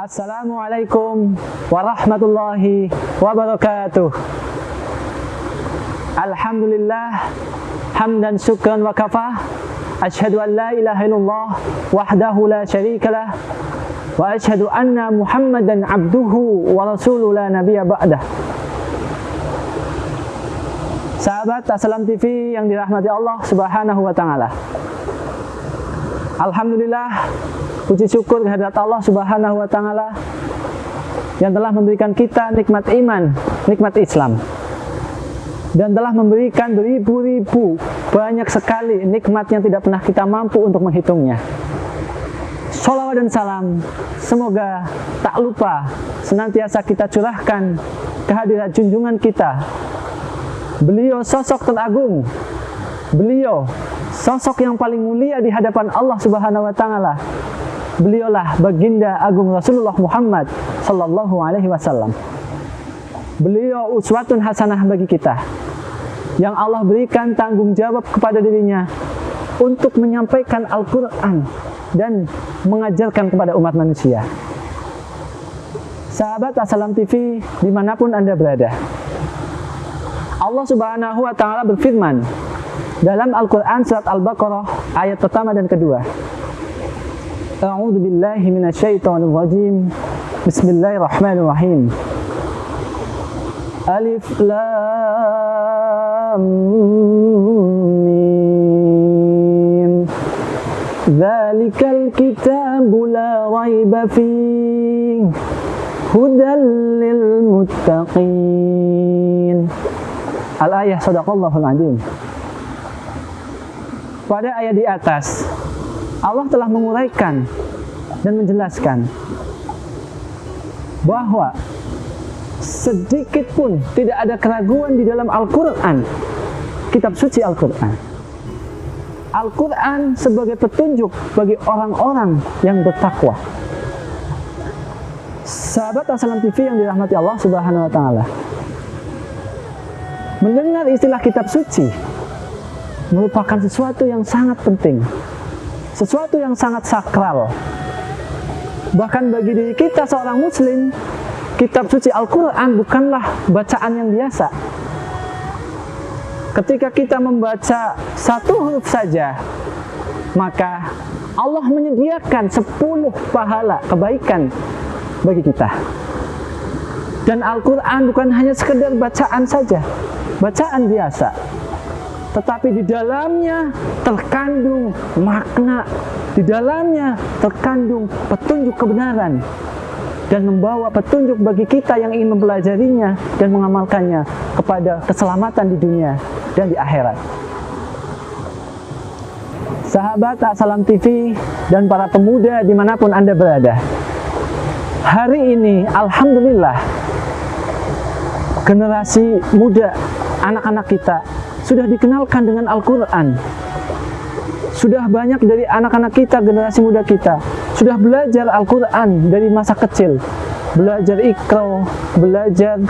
Assalamualaikum warahmatullahi wabarakatuh. Alhamdulillah, hamdan syukran wa kafah. Asyhadu an la ilaha illallah wahdahu la syarikalah wa asyhadu anna Muhammadan abduhu wa rasuluhu la nabiyya ba'dah. Sahabat Assalam TV yang dirahmati Allah Subhanahu wa taala. Alhamdulillah, puji syukur kehadirat Allah Subhanahu wa taala yang telah memberikan kita nikmat iman, nikmat Islam, dan telah memberikan beribu-ribu banyak sekali nikmat yang tidak pernah kita mampu untuk menghitungnya. Sholawat dan salam semoga tak lupa senantiasa kita curahkan kehadirat junjungan kita. Beliau sosok teragung, beliau sosok yang paling mulia di hadapan Allah Subhanahu wa taala. Beliaulah baginda agung Rasulullah Muhammad sallallahu alaihi wasallam. Beliau uswatun hasanah bagi kita, yang Allah berikan tanggung jawab kepada dirinya untuk menyampaikan Al-Quran dan mengajarkan kepada umat manusia. Sahabat Assalam TV dimanapun Anda berada, Allah Subhanahu wa taala berfirman dalam Al-Quran surat Al-Baqarah ayat pertama dan kedua. A'udzu billahi minasyaitonir rajim. Bismillahirrahmanirrahim. Alif lam mim. Dzalikal kitabu la raiba fihi hudal lil muttaqin. Al-ayah sadaqallahul azim. Pada ayat di atas, Allah telah menguraikan dan menjelaskan bahwa sedikit pun tidak ada keraguan di dalam Al-Quran, kitab suci Al-Quran. Al-Quran sebagai petunjuk bagi orang-orang yang bertakwa. Sahabat Assalam TV yang dirahmati Allah Subhanahu wa taala, mendengar istilah kitab suci merupakan sesuatu yang sangat penting, sesuatu yang sangat sakral. Bahkan bagi diri kita seorang muslim, kitab suci Al-Quran bukanlah bacaan yang biasa. Ketika kita membaca satu huruf saja, maka Allah menyediakan 10 pahala kebaikan bagi kita. Dan Al-Quran bukan hanya sekedar bacaan saja, bacaan biasa, tetapi di dalamnya terkandung makna, di dalamnya terkandung petunjuk kebenaran, dan membawa petunjuk bagi kita yang ingin mempelajarinya dan mengamalkannya kepada keselamatan di dunia dan di akhirat. Sahabat Assalam TV dan para pemuda dimanapun Anda berada, hari ini Alhamdulillah generasi muda, anak-anak kita sudah dikenalkan dengan Al-Quran. Sudah banyak dari anak-anak kita, generasi muda kita, sudah belajar Al-Quran dari masa kecil. Belajar Iqra, belajar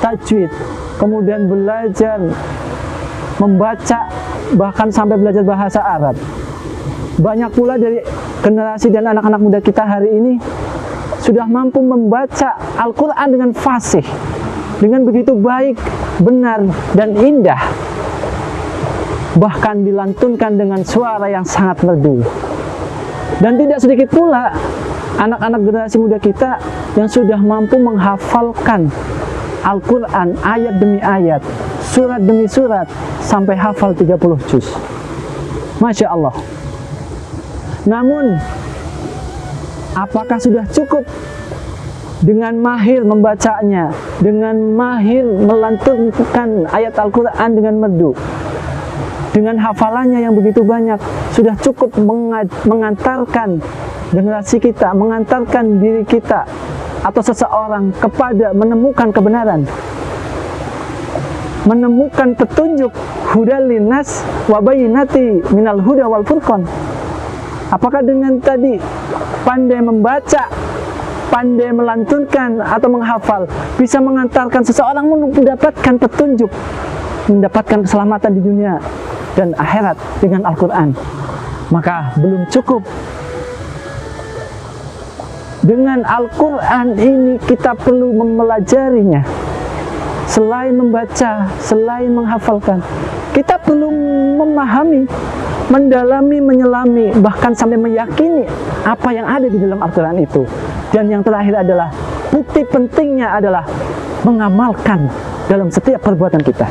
tajwid, kemudian belajar membaca, bahkan sampai belajar bahasa Arab. Banyak pula dari generasi dan anak-anak muda kita hari ini sudah mampu membaca Al-Quran dengan fasih, dengan begitu baik, benar, dan indah. Bahkan dilantunkan dengan suara yang sangat merdu. Dan tidak sedikit pula anak-anak generasi muda kita yang sudah mampu menghafalkan Al-Quran ayat demi ayat, surat demi surat, sampai hafal 30 juz. Masya Allah. Namun, apakah sudah cukup dengan mahir membacanya, dengan mahir melantunkan ayat Al-Quran dengan merdu, dengan hafalannya yang begitu banyak, sudah cukup mengantarkan generasi kita, mengantarkan diri kita atau seseorang kepada menemukan kebenaran, menemukan petunjuk hudal linnas wa bayyinati minal huda wal furqan? Apakah dengan tadi pandai membaca, pandai melantunkan atau menghafal bisa mengantarkan seseorang mendapatkan petunjuk, mendapatkan keselamatan di dunia dan akhirat dengan Al-Quran? Maka belum cukup. Dengan Al-Quran ini kita perlu mempelajarinya. Selain membaca, selain menghafalkan, kita perlu memahami, mendalami, menyelami, bahkan sampai meyakini apa yang ada di dalam Al-Quran itu. Dan yang terakhir adalah, bukti pentingnya adalah mengamalkan dalam setiap perbuatan kita.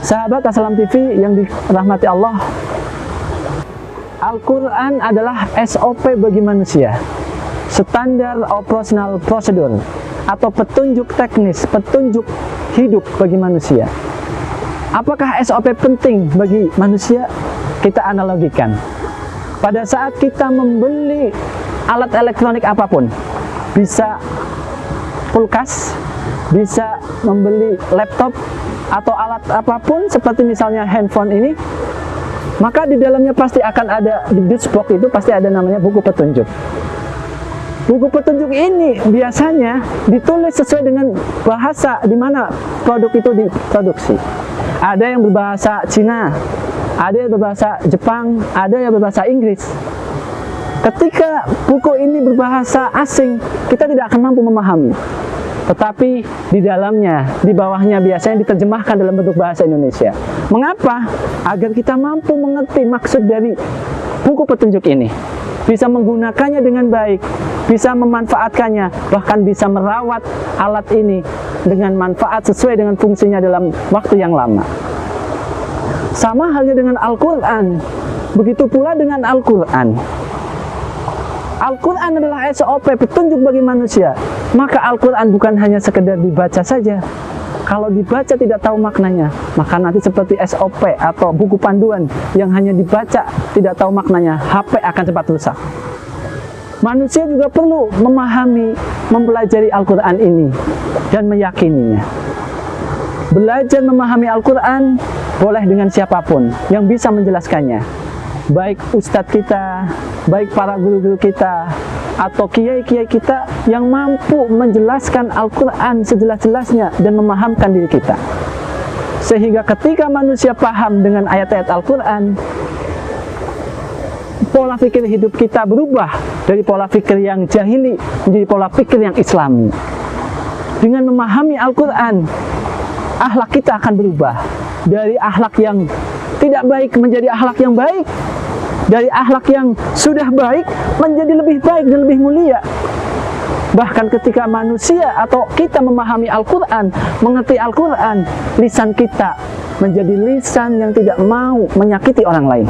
Sahabat Assalam TV yang dirahmati Allah, Al-Quran adalah SOP bagi manusia, Standard Operational Procedure, atau petunjuk teknis, petunjuk hidup bagi manusia. Apakah SOP penting bagi manusia? Kita analogikan. Pada saat kita membeli alat elektronik apapun, bisa kulkas, bisa membeli laptop, atau alat apapun seperti misalnya handphone ini, maka di dalamnya pasti akan ada, di dashboard itu pasti ada namanya buku petunjuk. Buku petunjuk ini biasanya ditulis sesuai dengan bahasa di mana produk itu diproduksi. Ada yang berbahasa Cina, ada yang berbahasa Jepang, ada yang berbahasa Inggris. Ketika buku ini berbahasa asing, kita tidak akan mampu memahami. Tetapi di dalamnya, di bawahnya biasanya diterjemahkan dalam bentuk bahasa Indonesia. Mengapa? Agar kita mampu mengerti maksud dari buku petunjuk ini, bisa menggunakannya dengan baik, bisa memanfaatkannya, bahkan bisa merawat alat ini dengan manfaat sesuai dengan fungsinya dalam waktu yang lama. Sama halnya dengan Al-Quran, begitu pula dengan Al-Quran. Al-Quran adalah SOP, petunjuk bagi manusia. Maka Al-Quran bukan hanya sekedar dibaca saja. Kalau dibaca tidak tahu maknanya, maka nanti seperti SOP atau buku panduan yang hanya dibaca tidak tahu maknanya, HP akan cepat rusak. Manusia juga perlu memahami, mempelajari Al-Quran ini dan meyakininya. Belajar memahami Al-Quran boleh dengan siapapun yang bisa menjelaskannya. Baik ustadz kita, baik para guru-guru kita, atau kiai-kiai kita yang mampu menjelaskan Al-Quran sejelas-jelasnya dan memahamkan diri kita. Sehingga ketika manusia paham dengan ayat-ayat Al-Quran, pola pikir hidup kita berubah dari pola pikir yang jahili menjadi pola pikir yang Islami. Dengan memahami Al-Quran, akhlak kita akan berubah dari akhlak yang tidak baik menjadi akhlak yang baik, dari akhlak yang sudah baik menjadi lebih baik dan lebih mulia. Bahkan ketika manusia atau kita memahami Al-Quran, mengerti Al-Quran, lisan kita menjadi lisan yang tidak mau menyakiti orang lain,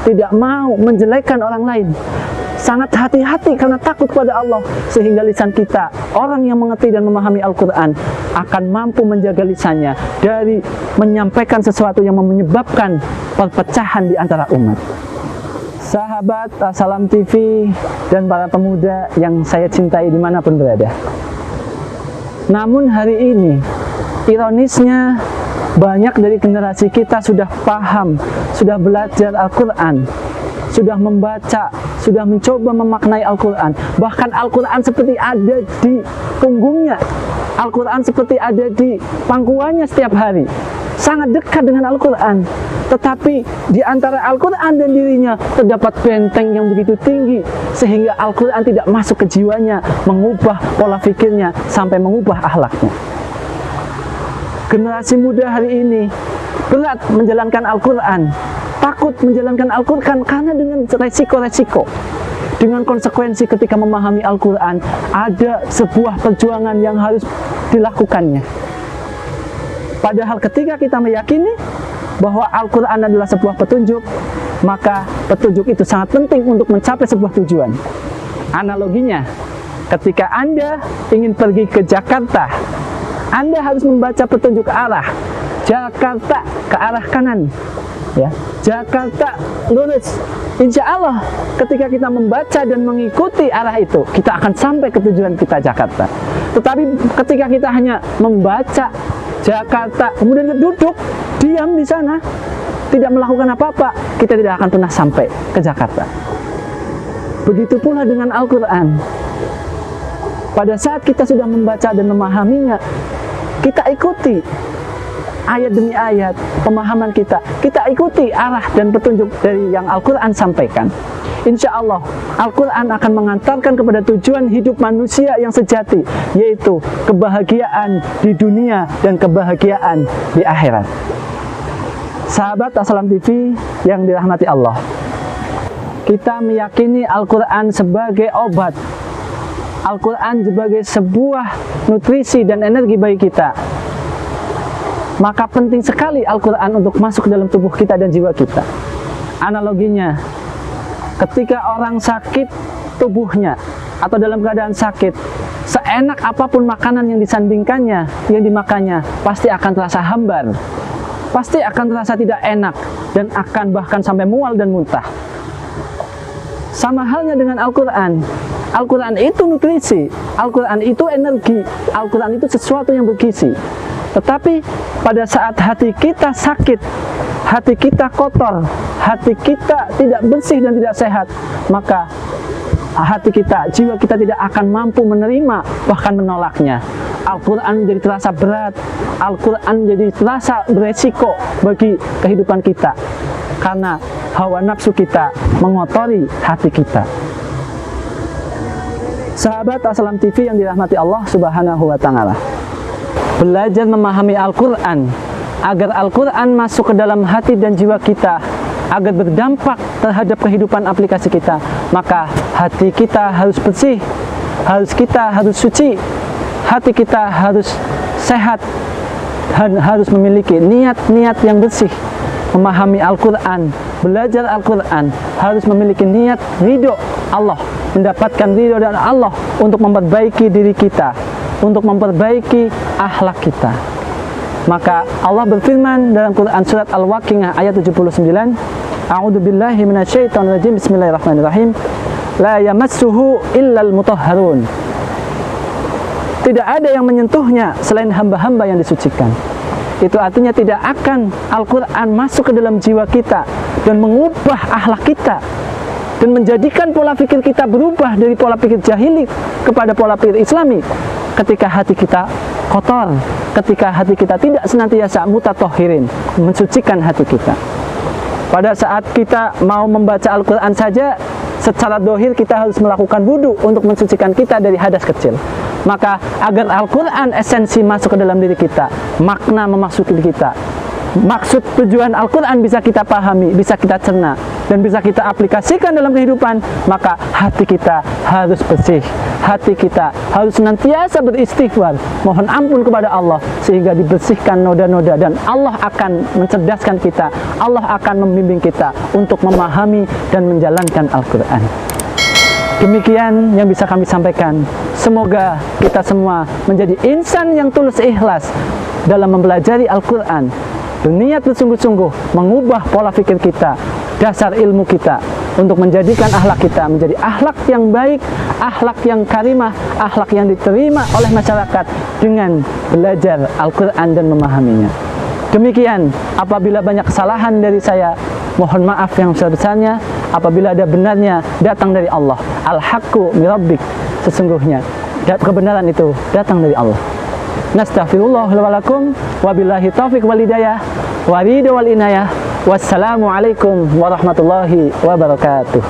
tidak mau menjelekkan orang lain, sangat hati-hati karena takut pada Allah, sehingga lisan kita, orang yang mengerti dan memahami Al-Quran, akan mampu menjaga lisannya dari menyampaikan sesuatu yang menyebabkan perpecahan di antara umat. Sahabat Assalam TV dan para pemuda yang saya cintai dimanapun berada. Namun hari ini, ironisnya, banyak dari generasi kita sudah paham, sudah belajar Al-Quran, sudah membaca, sudah mencoba memaknai Al-Quran. Bahkan Al-Quran seperti ada di punggungnya, Al-Quran seperti ada di pangkuannya setiap hari, sangat dekat dengan Al-Quran. Tetapi di antara Al-Quran dan dirinya terdapat benteng yang begitu tinggi, sehingga Al-Quran tidak masuk ke jiwanya, mengubah pola pikirnya, sampai mengubah akhlaknya. Generasi muda hari ini berat menjalankan Al-Quran, takut menjalankan Al-Quran karena dengan resiko-resiko, dengan konsekuensi ketika memahami Al-Quran, ada sebuah perjuangan yang harus dilakukannya. Padahal ketika kita meyakini bahwa Al-Quran adalah sebuah petunjuk, maka petunjuk itu sangat penting untuk mencapai sebuah tujuan. Analoginya, ketika Anda ingin pergi ke Jakarta, Anda harus membaca petunjuk arah. Jakarta ke arah kanan, ya. Jakarta lurus. Insya Allah ketika kita membaca dan mengikuti arah itu, kita akan sampai ke tujuan kita, Jakarta. Tetapi ketika kita hanya membaca Jakarta, kemudian duduk, diam di sana, tidak melakukan apa-apa, kita tidak akan pernah sampai ke Jakarta. Begitu pula dengan Al-Quran. Pada saat kita sudah membaca dan memahaminya, kita ikuti ayat demi ayat pemahaman kita, kita ikuti arah dan petunjuk dari yang Al-Quran sampaikan. insya Allah Al-Quran akan mengantarkan kepada tujuan hidup manusia yang sejati, yaitu kebahagiaan di dunia dan kebahagiaan di akhirat. Sahabat Assalam TV yang dirahmati Allah, kita meyakini Al-Quran sebagai obat, Al-Quran sebagai sebuah nutrisi dan energi bagi kita. Maka penting sekali Al-Quran untuk masuk ke dalam tubuh kita dan jiwa kita. Analoginya, ketika orang sakit tubuhnya atau dalam keadaan sakit, seenak apapun makanan yang disandingkannya, yang dimakannya, pasti akan terasa hambar, pasti akan terasa tidak enak, dan akan bahkan sampai mual dan muntah. Sama halnya dengan Al-Quran. Al-Quran itu nutrisi, Al-Quran itu energi, Al-Quran itu sesuatu yang bergizi. Tetapi pada saat hati kita sakit, hati kita kotor, hati kita tidak bersih dan tidak sehat, maka hati kita, jiwa kita tidak akan mampu menerima, bahkan menolaknya. Al-Quran menjadi terasa berat, Al-Quran menjadi terasa beresiko bagi kehidupan kita, karena hawa nafsu kita mengotori hati kita. Sahabat Assalam TV yang dirahmati Allah Subhanahu wa Ta'ala, belajar memahami Al-Quran agar Al-Quran masuk ke dalam hati dan jiwa kita, agar berdampak terhadap kehidupan aplikasi kita, maka hati kita harus bersih, kita harus suci, hati kita harus sehat, dan harus memiliki niat-niat yang bersih. Memahami Al-Quran, belajar Al-Quran, harus memiliki niat ridho Allah, mendapatkan ridho dari Allah untuk memperbaiki diri kita, untuk memperbaiki akhlak kita. Maka Allah berfirman dalam Quran surat Al-Waqiah ayat 79, A'udzubillahi minasyaitonirrajim, bismillahirrahmanirrahim, la yamassuhu illal mutahharun. Tidak ada yang menyentuhnya selain hamba-hamba yang disucikan. Itu artinya tidak akan Al-Quran masuk ke dalam jiwa kita dan mengubah akhlak kita dan menjadikan pola pikir kita berubah dari pola pikir jahili kepada pola pikir Islami ketika hati kita kotor, ketika hati kita tidak senantiasa mutatahhirin, mensucikan hati kita. Pada saat kita mau membaca Al-Quran saja, secara dohir kita harus melakukan wudu untuk mensucikan kita dari hadas kecil. Maka agar Al-Quran esensi masuk ke dalam diri kita, makna memasuki diri kita, maksud tujuan Al-Quran bisa kita pahami, bisa kita cerna, dan bisa kita aplikasikan dalam kehidupan, maka hati kita harus bersih, hati kita harus senantiasa beristighfar, mohon ampun kepada Allah, sehingga dibersihkan noda-noda, dan Allah akan mencerdaskan kita, Allah akan membimbing kita untuk memahami dan menjalankan Al-Quran. Demikian yang bisa kami sampaikan. Semoga kita semua menjadi insan yang tulus ikhlas dalam mempelajari Al-Quran, berniat bersungguh-sungguh mengubah pola pikir kita, dasar ilmu kita, untuk menjadikan akhlak kita menjadi akhlak yang baik, akhlak yang karimah, akhlak yang diterima oleh masyarakat dengan belajar Al-Quran dan memahaminya. Demikian, apabila banyak kesalahan dari saya, mohon maaf yang sebesar-besarnya. Apabila ada benarnya, datang dari Allah. Al-haqqu mirabbik, sesungguhnya kebenaran itu datang dari Allah. Nastaghfirullah wa lakum, wabillahi taufiq wal hidayah, wa ridha wal inayah. Wassalamualaikum warahmatullahi wabarakatuh.